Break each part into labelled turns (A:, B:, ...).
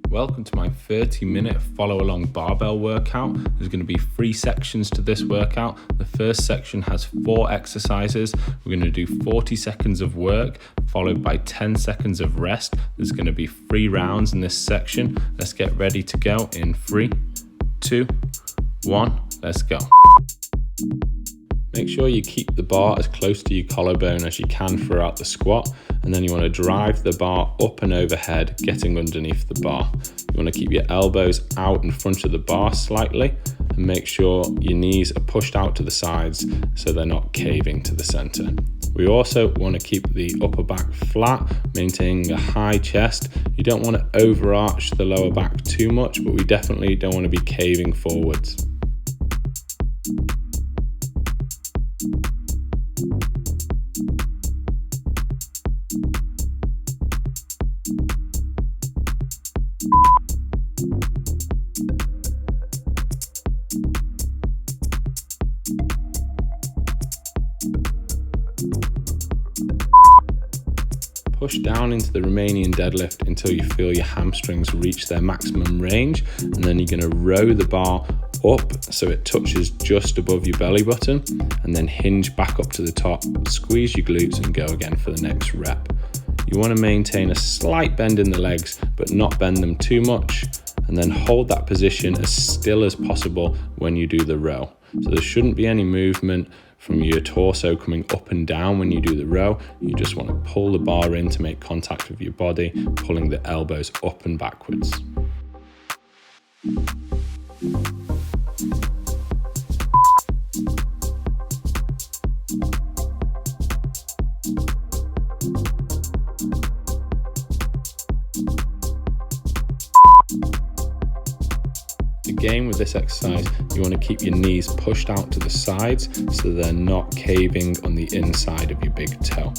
A: Welcome to my 30-minute follow-along barbell workout. There's going to be 3 sections to this workout. The first section has 4 exercises. We're going to do 40 seconds of work, followed by 10 seconds of rest. There's going to be 3 rounds in this section. Let's get ready to go in 3, 2, 1, let's go. Make sure you keep the bar as close to your collarbone as you can throughout the squat, and then you want to drive the bar up and overhead, getting underneath the bar. You want to keep your elbows out in front of the bar slightly, and make sure your knees are pushed out to the sides so they're not caving to the center. We also want to keep the upper back flat, maintaining a high chest. You don't want to overarch the lower back too much, but we definitely don't want to be caving forwards. Push down into the Romanian deadlift until you feel your hamstrings reach their maximum range, and then you're going to row the bar up so it touches just above your belly button, and then hinge back up to the top, squeeze your glutes and go again for the next rep. You want to maintain a slight bend in the legs but not bend them too much, and then hold that position as still as possible when you do the row. So there shouldn't be any movement from your torso coming up and down when you do the row. You just want to pull the bar in to make contact with your body, pulling the elbows up and backwards. Again, with this exercise, you want to keep your knees pushed out to the sides so they're not caving on the inside of your big toe.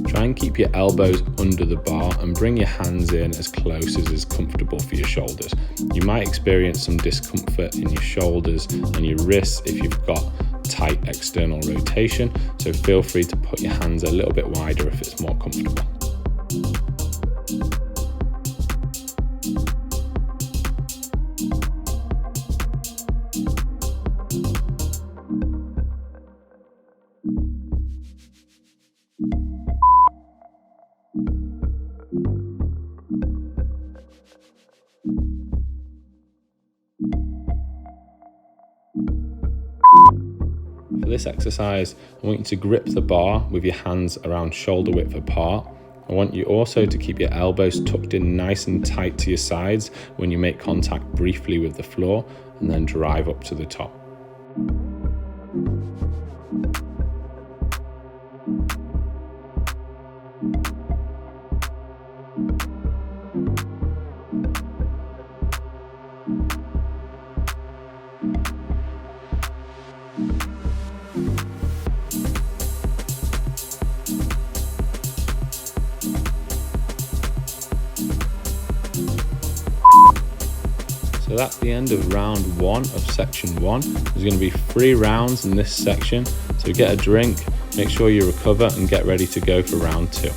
A: Try and keep your elbows under the bar and bring your hands in as close as is comfortable for your shoulders. You might experience some discomfort in your shoulders and your wrists if you've got tight external rotation, so feel free to put your hands a little bit wider if it's more comfortable. For this exercise, I want you to grip the bar with your hands around shoulder width apart. I want you also to keep your elbows tucked in nice and tight to your sides when you make contact briefly with the floor, and then drive up to the top. So that's the end of round 1 of section 1. There's going to be 3 rounds in this section, so get a drink, make sure you recover and get ready to go for round 2.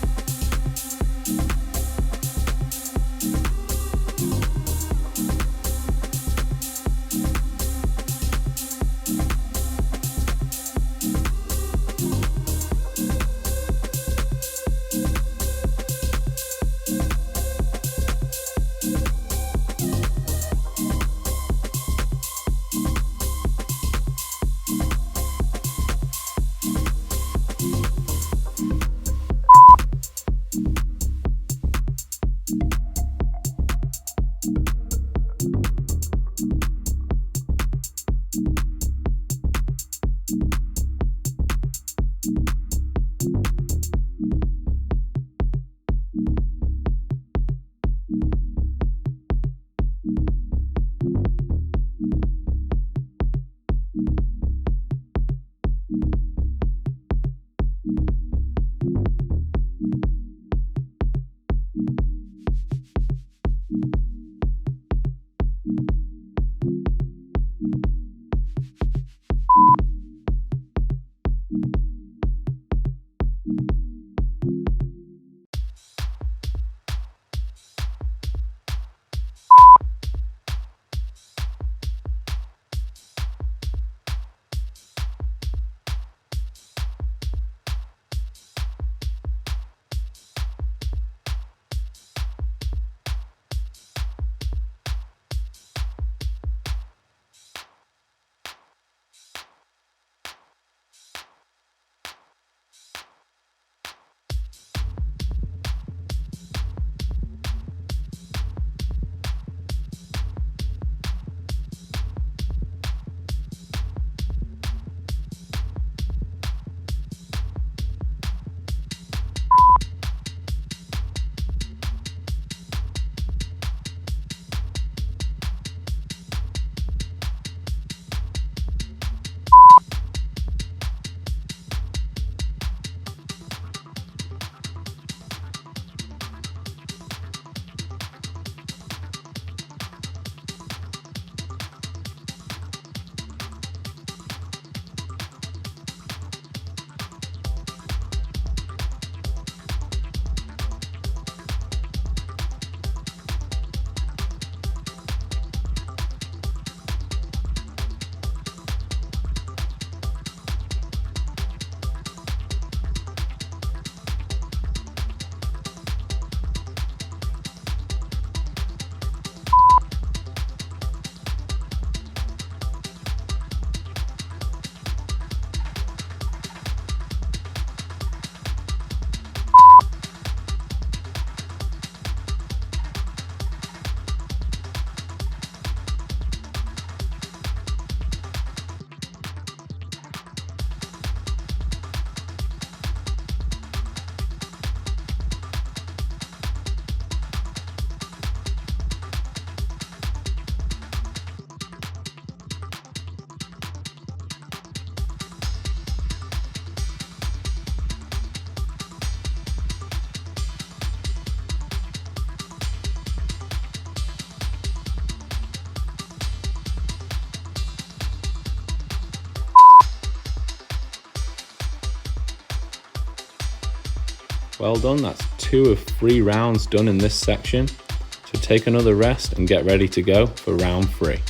A: Well done, that's 2 of 3 rounds done in this section. So take another rest and get ready to go for round 3.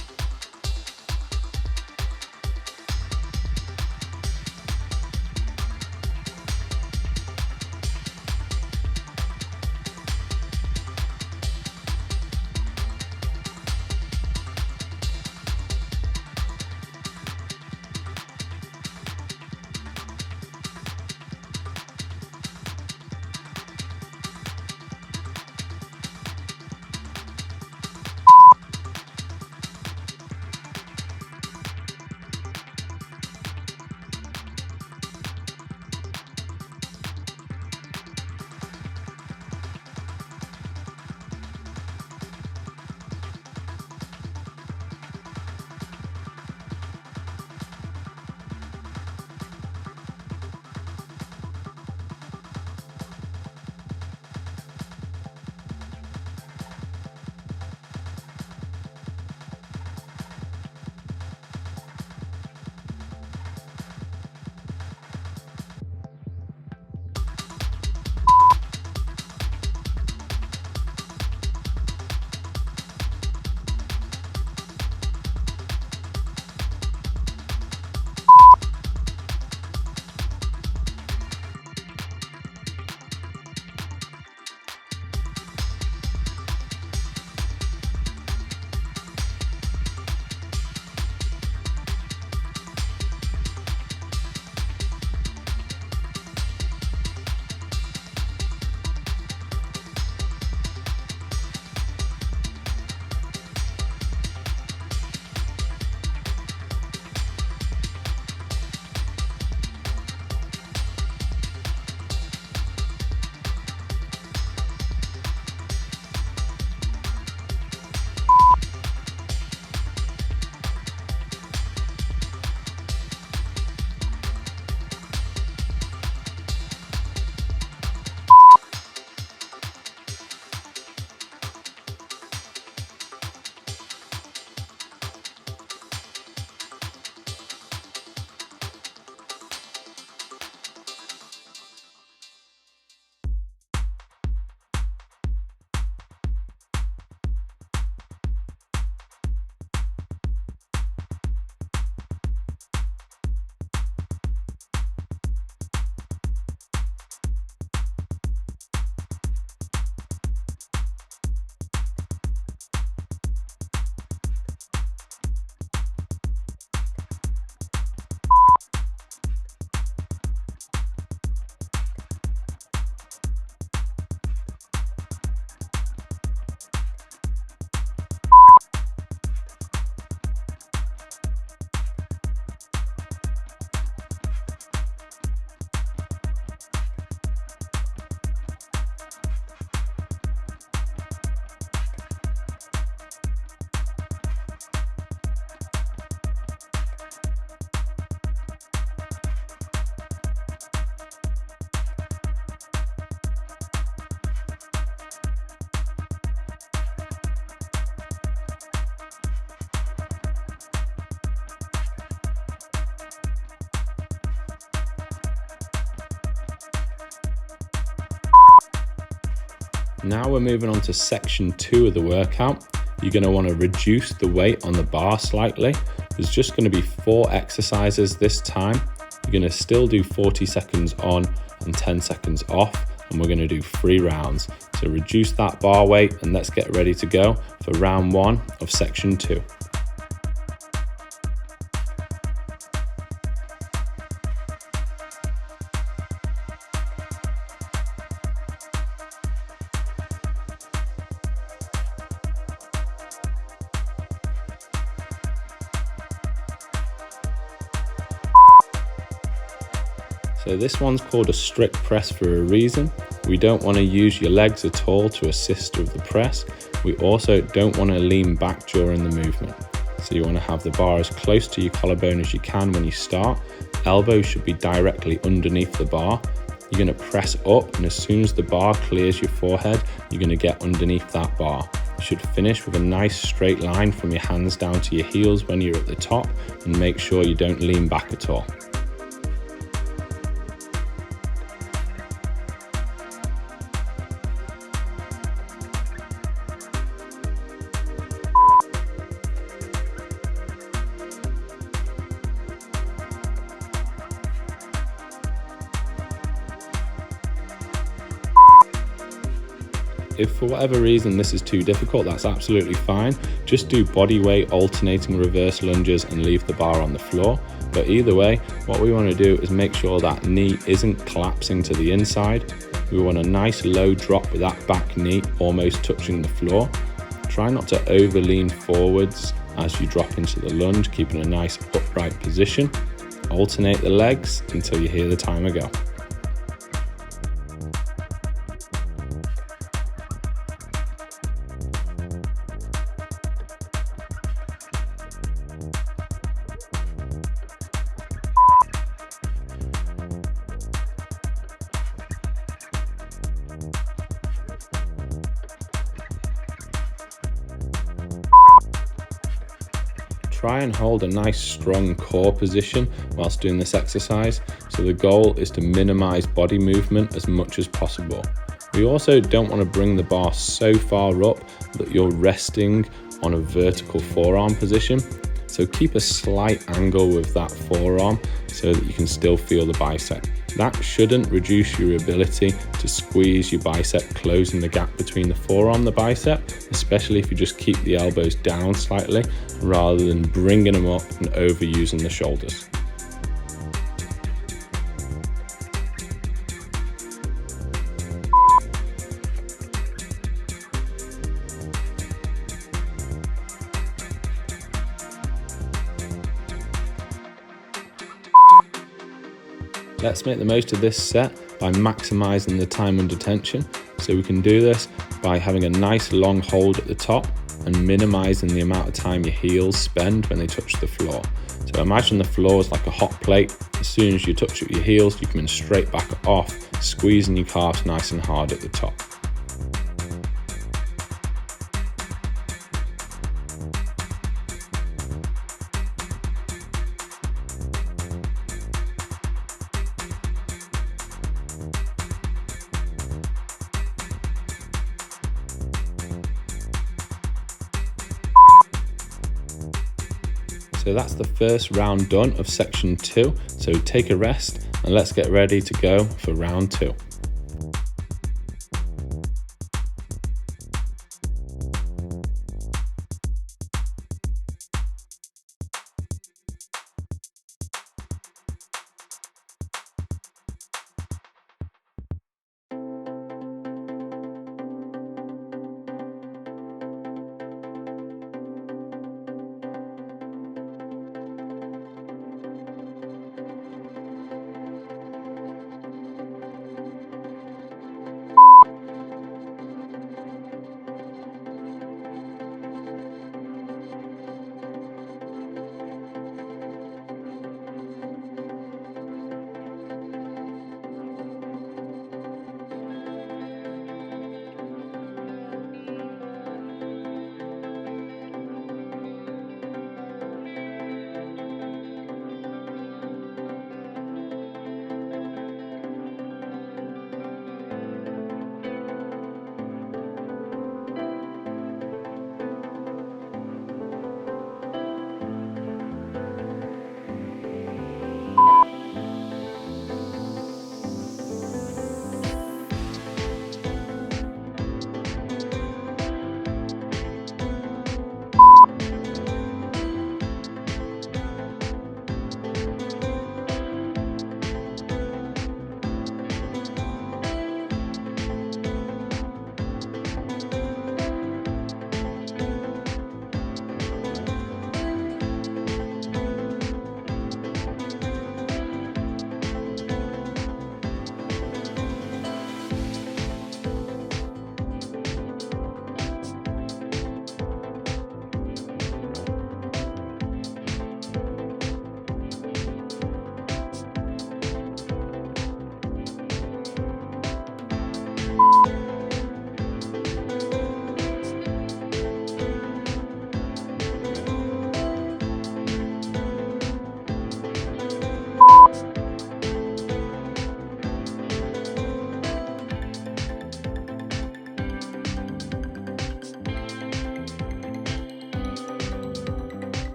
A: Now we're moving on to section 2 of the workout. You're going to want to reduce the weight on the bar slightly. There's just going to be 4 exercises this time. You're going to still do 40 seconds on and 10 seconds off, and we're going to do 3 rounds. So reduce that bar weight and let's get ready to go for round 1 of section 2. So this one's called a strict press for a reason. We don't want to use your legs at all to assist with the press. We also don't want to lean back during the movement. So you want to have the bar as close to your collarbone as you can when you start. Elbows should be directly underneath the bar. You're going to press up, and as soon as the bar clears your forehead, you're going to get underneath that bar. You should finish with a nice straight line from your hands down to your heels when you're at the top, and make sure you don't lean back at all. If for whatever reason this is too difficult, that's absolutely fine. Just do body weight alternating reverse lunges and leave the bar on the floor. But either way, what we want to do is make sure that knee isn't collapsing to the inside. We want a nice low drop with that back knee almost touching the floor. Try not to over lean forwards as you drop into the lunge, keeping a nice upright position. Alternate the legs until you hear the timer go. Try and hold a nice strong core position whilst doing this exercise, so the goal is to minimize body movement as much as possible. We also don't want to bring the bar so far up that you're resting on a vertical forearm position, so keep a slight angle with that forearm so that you can still feel the bicep. That shouldn't reduce your ability to squeeze your bicep, closing the gap between the forearm and the bicep, especially if you just keep the elbows down slightly rather than bringing them up and overusing the shoulders. Let's make the most of this set by maximizing the time under tension. So we can do this by having a nice long hold at the top and minimizing the amount of time your heels spend when they touch the floor. So imagine the floor is like a hot plate. As soon as you touch it with your heels, you come in straight back off, squeezing your calves nice and hard at the top. So that's the first round done of section 2. So take a rest and let's get ready to go for round 2.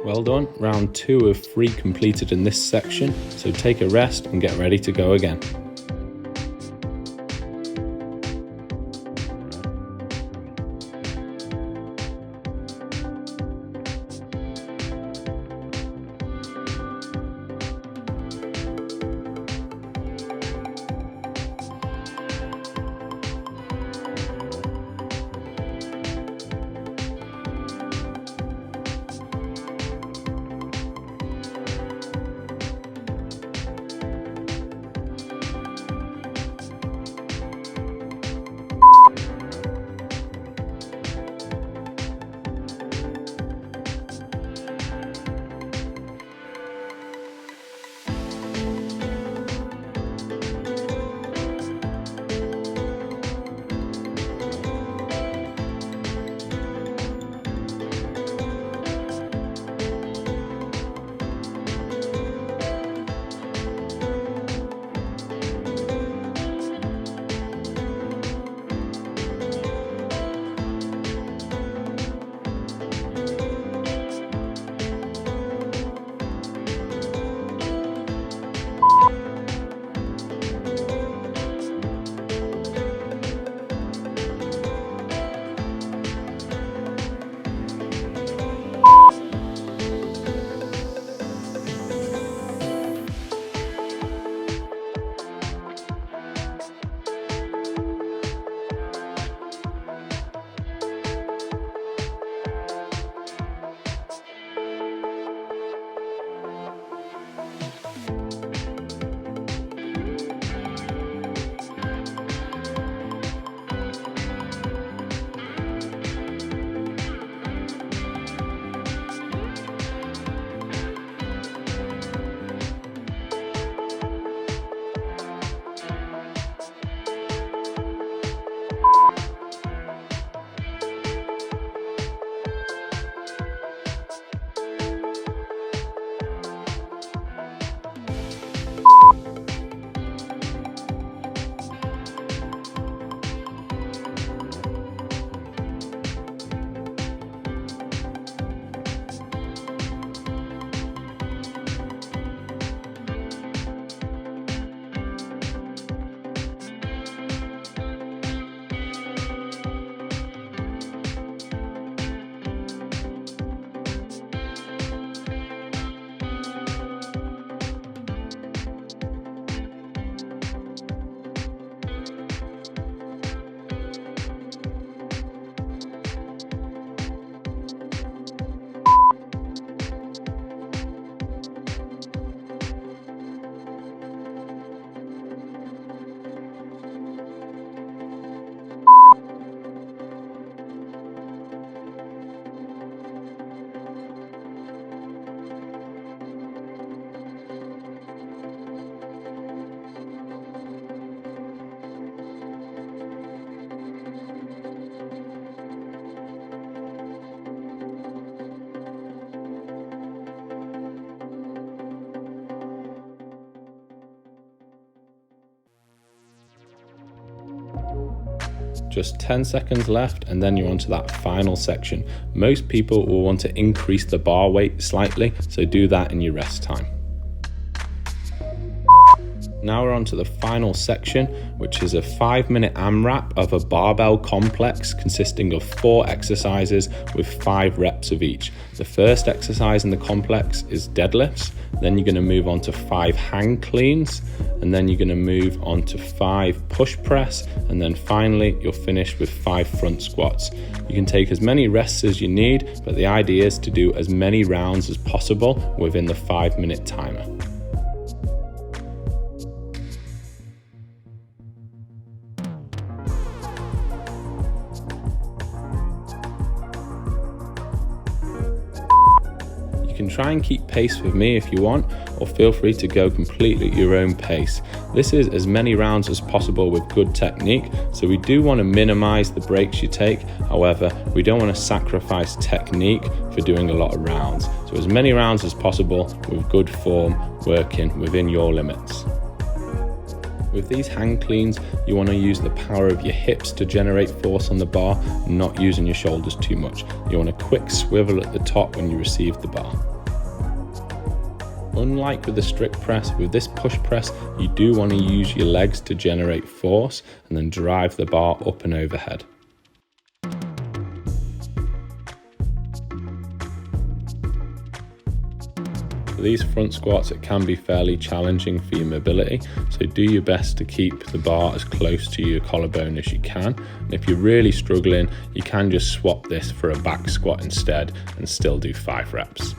A: Well done, round 2 of 3 completed in this section, so take a rest and get ready to go again. Just 10 seconds left and then you're onto that final section. Most people will want to increase the bar weight slightly, so do that in your rest time. Now we're on to the final section, which is a 5-minute AMRAP of a barbell complex consisting of 4 exercises with 5 reps of each. The first exercise in the complex is deadlifts, then you're going to move on to 5 hang cleans, and then you're going to move on to 5 push press, and then finally you'll finish with 5 front squats. You can take as many rests as you need, but the idea is to do as many rounds as possible within the 5-minute timer. You can try and keep pace with me if you want, or feel free to go completely at your own pace. This is as many rounds as possible with good technique, so we do want to minimize the breaks you take. However, we don't want to sacrifice technique for doing a lot of rounds. So as many rounds as possible with good form, working within your limits. With these hang cleans, you want to use the power of your hips to generate force on the bar, not using your shoulders too much. You want a quick swivel at the top when you receive the bar. Unlike with the strict press, with this push press, you do want to use your legs to generate force and then drive the bar up and overhead. For these front squats, it can be fairly challenging for your mobility, so do your best to keep the bar as close to your collarbone as you can. And if you're really struggling, you can just swap this for a back squat instead and still do 5 reps.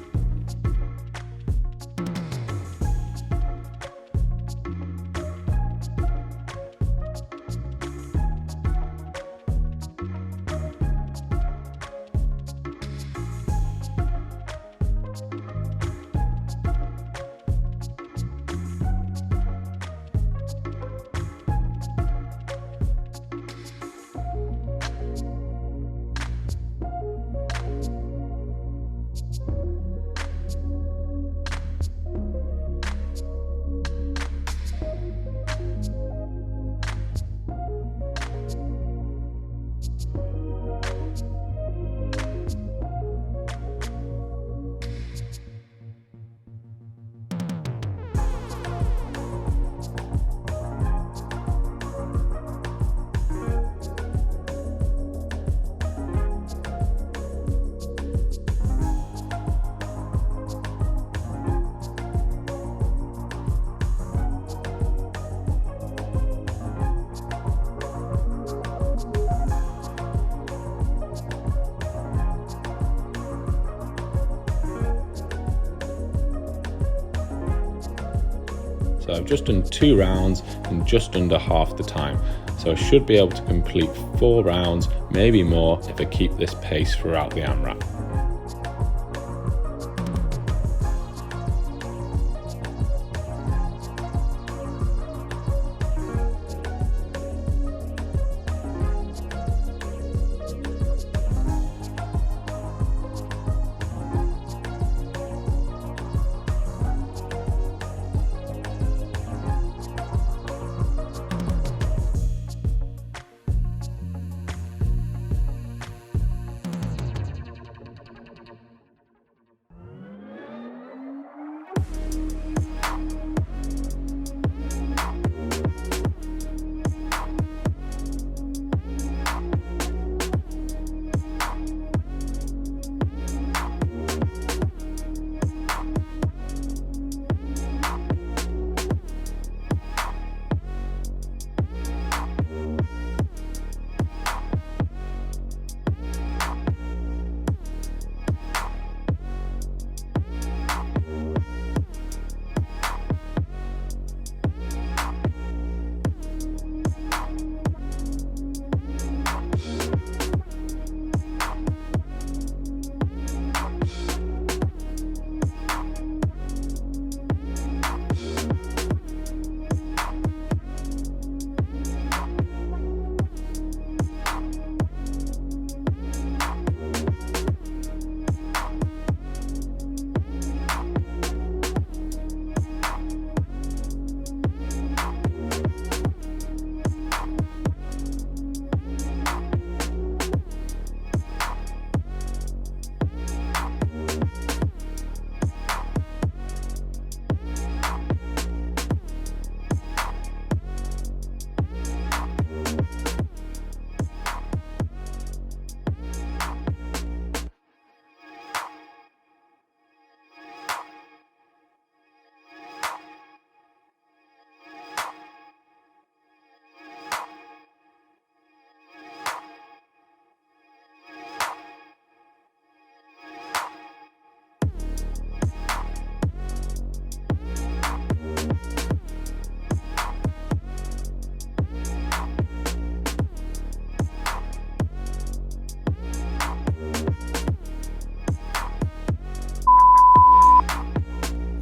A: So I've just done 2 rounds in just under half the time. So I should be able to complete 4 rounds, maybe more, if I keep this pace throughout the AMRAP.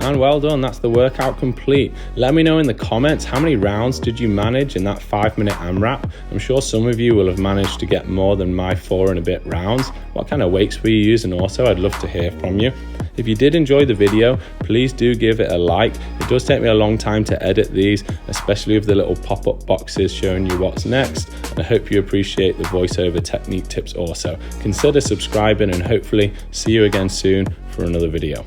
A: And well done, that's the workout complete. Let me know in the comments, how many rounds did you manage in that 5-minute AMRAP? I'm sure some of you will have managed to get more than my 4 and a bit rounds. What kind of weights were you using also? I'd love to hear from you. If you did enjoy the video, please do give it a like. It does take me a long time to edit these, especially with the little pop-up boxes showing you what's next. And I hope you appreciate the voiceover technique tips also. Consider subscribing and hopefully see you again soon for another video.